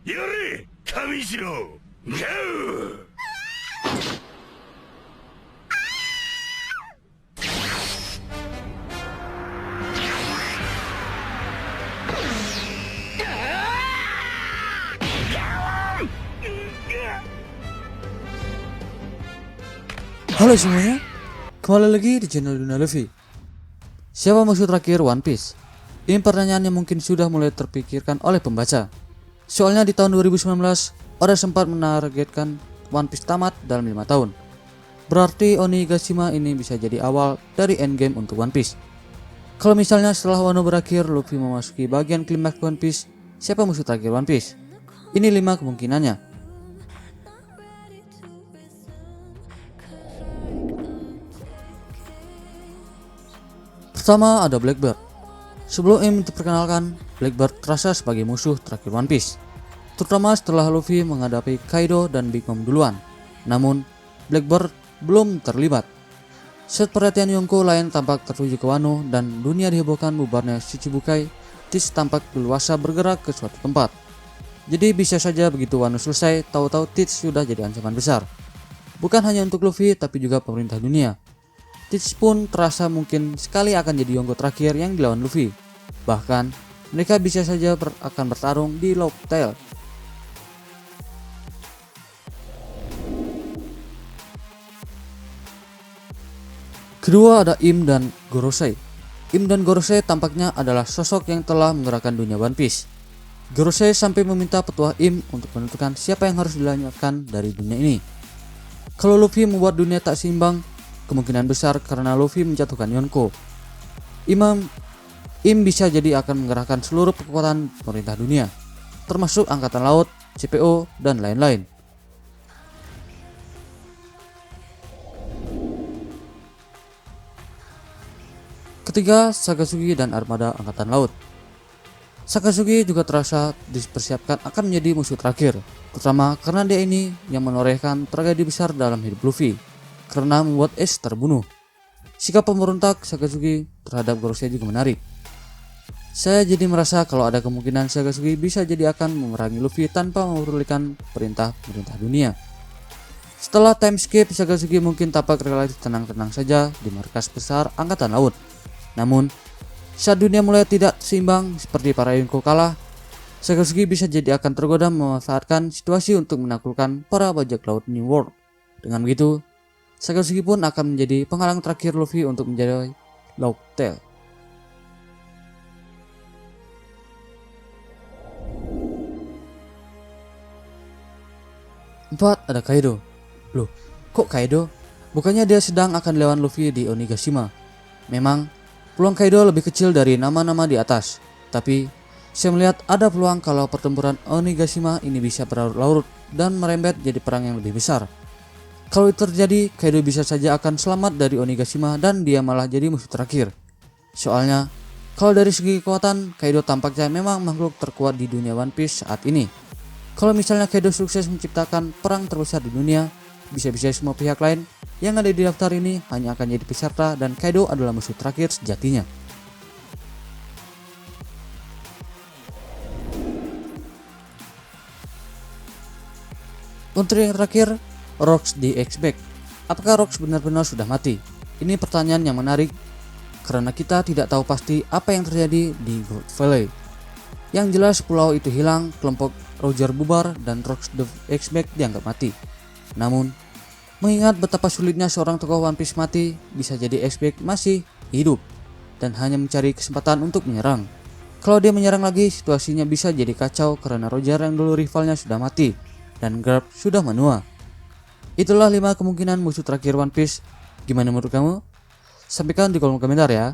やれ神次郎ガウ Halo semuanya, kembali lagi di channel Dunia Luffy. Siapa musuh terakhir One Piece? Ini pertanyaan yang mungkin sudah mulai terpikirkan oleh pembaca. Soalnya di tahun 2019, Oda sempat menargetkan One Piece tamat dalam 5 tahun. Berarti Onigashima ini bisa jadi awal dari endgame untuk One Piece. Kalau misalnya setelah Wano berakhir, Luffy memasuki bagian klimaks One Piece, siapa musuh terakhir One Piece? Ini 5 kemungkinannya. Pertama ada Blackbeard. Sebelum M diperkenalkan, Blackbeard terasa sebagai musuh terakhir One Piece, terutama setelah Luffy menghadapi Kaido dan Big Mom duluan. Namun, Blackbeard belum terlibat. Saat perhatian Yonko lain tampak tertuju ke Wano dan dunia dihebohkan bubarnya Shichibukai, Teach tampak leluasa bergerak ke suatu tempat. Jadi bisa saja begitu Wano selesai, tahu-tahu Teach sudah jadi ancaman besar. Bukan hanya untuk Luffy tapi juga pemerintah dunia. Teach pun terasa mungkin sekali akan jadi Yonko terakhir yang dilawan Luffy. Bahkan mereka bisa saja akan bertarung di Long Tail. Kedua ada Im dan Gorosei. Im dan Gorosei tampaknya adalah sosok yang telah menggerakkan dunia One Piece. Gorosei sampai meminta petua Im untuk menentukan siapa yang harus dilanjutkan dari dunia ini. Kalau Luffy membuat dunia tak seimbang, kemungkinan besar karena Luffy menjatuhkan Yonko. Im bisa jadi akan menggerakkan seluruh kekuatan pemerintah dunia, termasuk angkatan laut, CPO, dan lain-lain. Ketiga, Sakazuki dan armada angkatan laut. Sakazuki juga terasa dipersiapkan akan menjadi musuh terakhir, terutama karena dia ini yang menorehkan tragedi besar dalam hidup Luffy, karena membuat Ace terbunuh. Sikap pemberontak Sakazuki terhadap Gorosei juga menarik. Saya jadi merasa kalau ada kemungkinan Sakazuki bisa jadi akan memerangi Luffy tanpa memerlukan perintah dunia. Setelah time skip, Sakazuki mungkin tampak relatif tenang-tenang saja di markas besar angkatan laut. Namun, saat dunia mulai tidak seimbang seperti para Yonko kalah, Sakazuki bisa jadi akan tergoda memanfaatkan situasi untuk menaklukkan para bajak laut New World. Dengan begitu, Sakazuki pun akan menjadi penghalang terakhir Luffy untuk menjadi Long Tail. Empat ada Kaido. Loh, kok Kaido? Bukannya dia sedang akan lawan Luffy di Onigashima. Memang, peluang Kaido lebih kecil dari nama-nama di atas. Tapi, saya melihat ada peluang kalau pertempuran Onigashima ini bisa berlarut-larut dan merembet jadi perang yang lebih besar. Kalau itu terjadi, Kaido bisa saja akan selamat dari Onigashima dan dia malah jadi musuh terakhir. Soalnya, kalau dari segi kekuatan, Kaido tampaknya memang makhluk terkuat di dunia One Piece saat ini. Kalau misalnya Kaido sukses menciptakan perang terbesar di dunia, bisa-bisa semua pihak lain yang ada di daftar ini hanya akan jadi peserta dan Kaido adalah musuh terakhir sejatinya. Untuk yang terakhir, Rocks di X-Back. Apakah Rocks benar-benar sudah mati? Ini pertanyaan yang menarik karena kita tidak tahu pasti apa yang terjadi di Gold Valley. Yang jelas pulau itu hilang, kelompok Roger bubar, dan Rocks the X-Back dianggap mati. Namun, mengingat betapa sulitnya seorang tokoh One Piece mati, bisa jadi X-Back masih hidup dan hanya mencari kesempatan untuk menyerang. Kalau dia menyerang lagi, situasinya bisa jadi kacau karena Roger yang dulu rivalnya sudah mati dan Garp sudah menua. Itulah 5 kemungkinan musuh terakhir One Piece. Gimana menurut kamu? Sampaikan di kolom komentar ya.